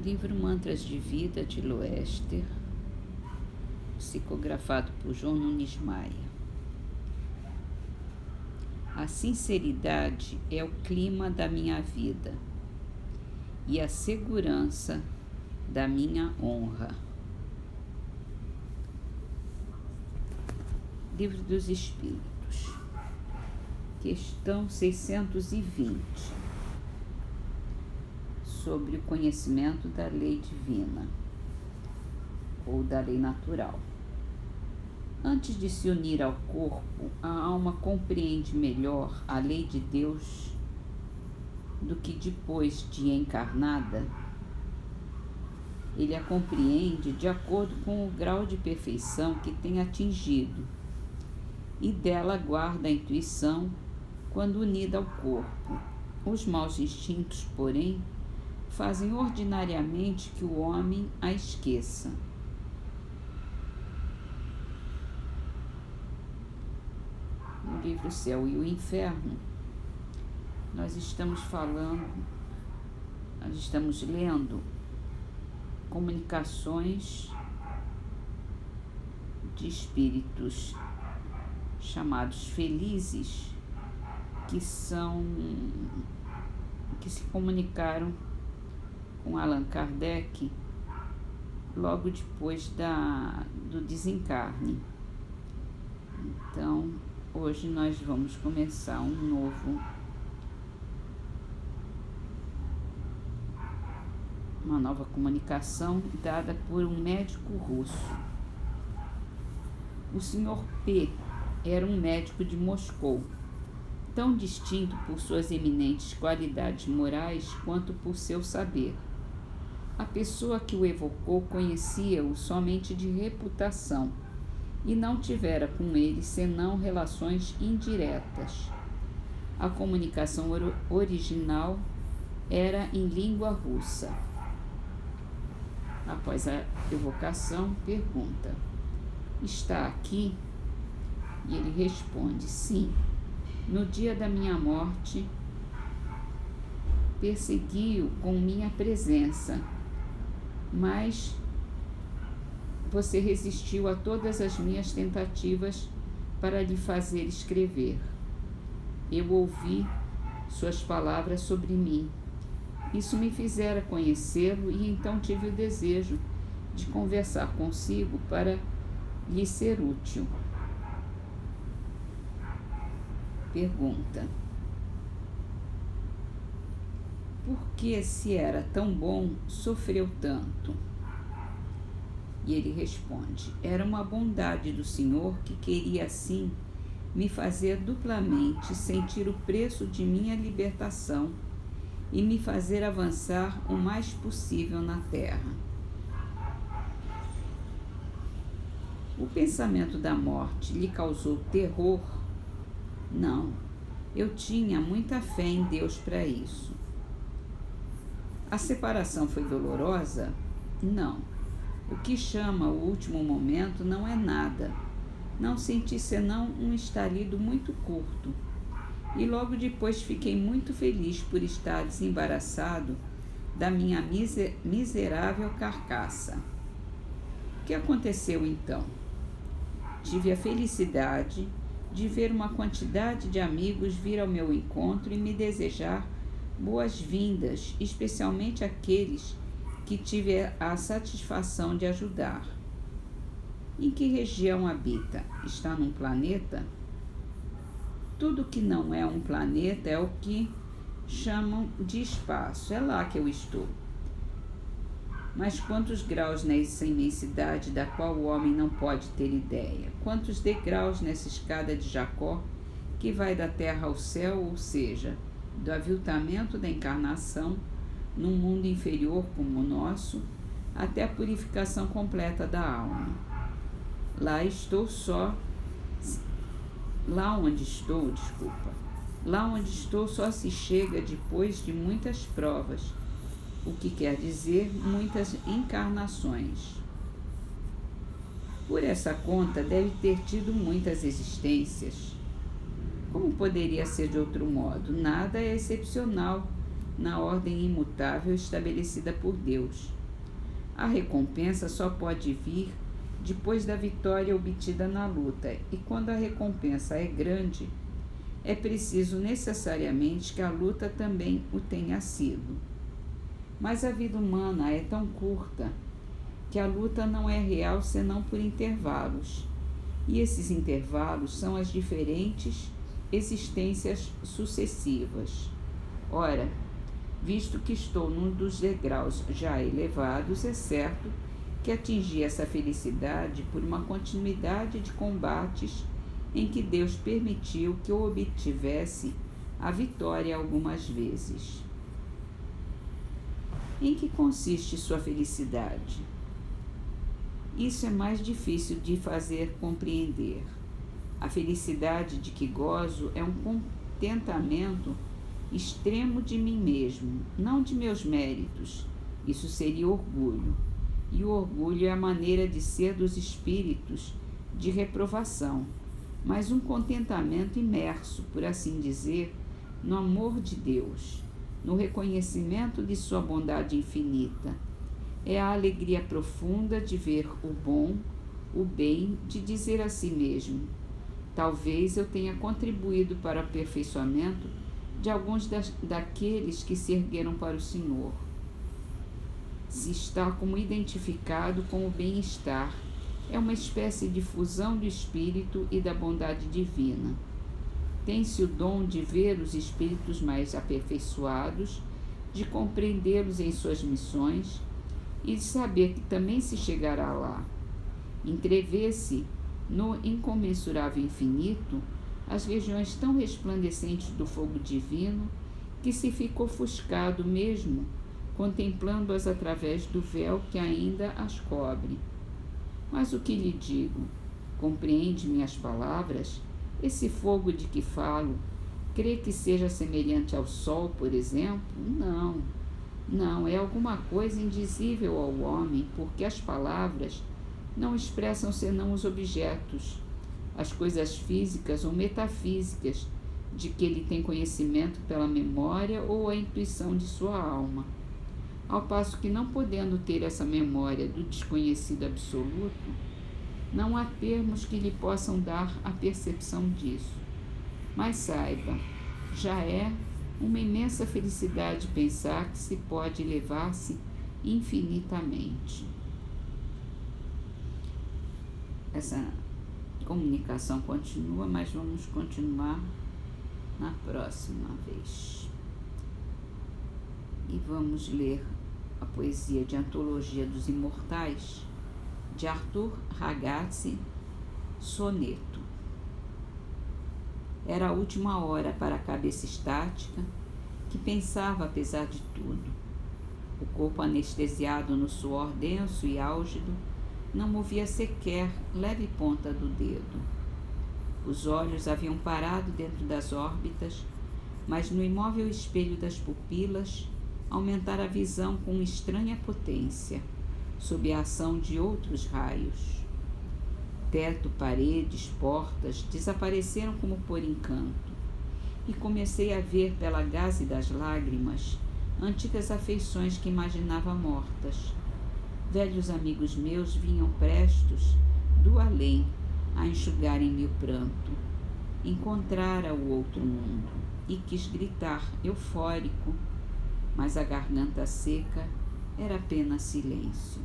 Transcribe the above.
Livro Mantras de Vida, de Loester, psicografado por João Nunes Maia. A sinceridade é o clima da minha vida e a segurança da minha honra. Livro dos Espíritos, questão 620, sobre o conhecimento da lei divina ou da lei natural. Antes de se unir ao corpo, a alma compreende melhor a lei de Deus do que depois de encarnada. Ele a compreende de acordo com o grau de perfeição que tem atingido e dela guarda a intuição quando unida ao corpo. Os maus instintos, porém, fazem ordinariamente que o homem a esqueça. No livro Céu e o Inferno, nós estamos lendo comunicações de espíritos chamados felizes, que se comunicaram com Allan Kardec logo depois do desencarne. Então, hoje nós vamos começar uma nova comunicação dada por um médico russo. O Sr. P. era um médico de Moscou, tão distinto por suas eminentes qualidades morais quanto por seu saber. A pessoa que o evocou conhecia-o somente de reputação e não tivera com ele senão relações indiretas. A comunicação original era em língua russa. Após a evocação, pergunta: está aqui? E ele responde: sim. No dia da minha morte, persegui-o com minha presença, mas você resistiu a todas as minhas tentativas para lhe fazer escrever. Eu ouvi suas palavras sobre mim. Isso me fizera conhecê-lo e então tive o desejo de conversar consigo para lhe ser útil. Pergunta: por que, se era tão bom, sofreu tanto? E ele responde: era uma bondade do Senhor que queria assim me fazer duplamente sentir o preço de minha libertação e me fazer avançar o mais possível na terra. O pensamento da morte lhe causou terror? Não, eu tinha muita fé em Deus para isso. A separação foi dolorosa? Não. O que chama o último momento não é nada. Não senti senão um estalido muito curto. E logo depois fiquei muito feliz por estar desembaraçado da minha miserável carcaça. O que aconteceu então? Tive a felicidade de ver uma quantidade de amigos vir ao meu encontro e me desejar boas-vindas, especialmente aqueles que tive a satisfação de ajudar. Em que região habita? Está num planeta? Tudo que não é um planeta é o que chamam de espaço. É lá que eu estou. Mas quantos graus nessa imensidade da qual o homem não pode ter ideia? Quantos degraus nessa escada de Jacó que vai da terra ao céu, ou seja, do aviltamento da encarnação num mundo inferior como o nosso, até a purificação completa da alma. Lá onde estou só se chega depois de muitas provas, o que quer dizer muitas encarnações. Por essa conta, deve ter tido muitas existências. Como poderia ser de outro modo? Nada é excepcional na ordem imutável estabelecida por Deus. A recompensa só pode vir depois da vitória obtida na luta, e quando a recompensa é grande, é preciso necessariamente que a luta também o tenha sido. Mas a vida humana é tão curta que a luta não é real senão por intervalos, e esses intervalos são as diferentes existências sucessivas. Ora, visto que estou num dos degraus já elevados, é certo que atingi essa felicidade por uma continuidade de combates em que Deus permitiu que eu obtivesse a vitória algumas vezes. Em que consiste sua felicidade? Isso é mais difícil de fazer compreender. A felicidade de que gozo é um contentamento extremo de mim mesmo, não de meus méritos. Isso seria orgulho. E o orgulho é a maneira de ser dos espíritos de reprovação, mas um contentamento imerso, por assim dizer, no amor de Deus, no reconhecimento de sua bondade infinita. É a alegria profunda de ver o bom, o bem, de dizer a si mesmo: talvez eu tenha contribuído para o aperfeiçoamento de alguns daqueles que se ergueram para o Senhor. Se está como identificado com o bem-estar, é uma espécie de fusão do espírito e da bondade divina. Tem-se o dom de ver os espíritos mais aperfeiçoados, de compreendê-los em suas missões e de saber que também se chegará lá. Entrevê-se no incomensurável infinito as regiões tão resplandecentes do fogo divino que se fica ofuscado mesmo contemplando-as através do véu que ainda as cobre. Mas o que lhe digo? Compreende minhas palavras? Esse fogo de que falo, crê que seja semelhante ao sol, por exemplo? Não, é alguma coisa indizível ao homem, porque as palavras não expressam senão os objetos, as coisas físicas ou metafísicas de que ele tem conhecimento pela memória ou a intuição de sua alma. Ao passo que, não podendo ter essa memória do desconhecido absoluto, não há termos que lhe possam dar a percepção disso. Mas saiba, já é uma imensa felicidade pensar que se pode elevar-se infinitamente. Essa comunicação continua, mas vamos continuar na próxima vez. E vamos ler a poesia de Antologia dos Imortais, de Arthur Ragazzi, Soneto. Era a última hora para a cabeça estática, que pensava apesar de tudo. O corpo anestesiado no suor denso e álgido não movia sequer leve ponta do dedo. Os olhos haviam parado dentro das órbitas, mas no imóvel espelho das pupilas aumentara a visão com estranha potência, sob a ação de outros raios. Teto, paredes, portas desapareceram como por encanto, e comecei a ver pela gaze das lágrimas antigas afeições que imaginava mortas. Velhos amigos meus vinham prestos do além a enxugarem-me o pranto. Encontrara o outro mundo e quis gritar, eufórico, mas a garganta seca era apenas silêncio.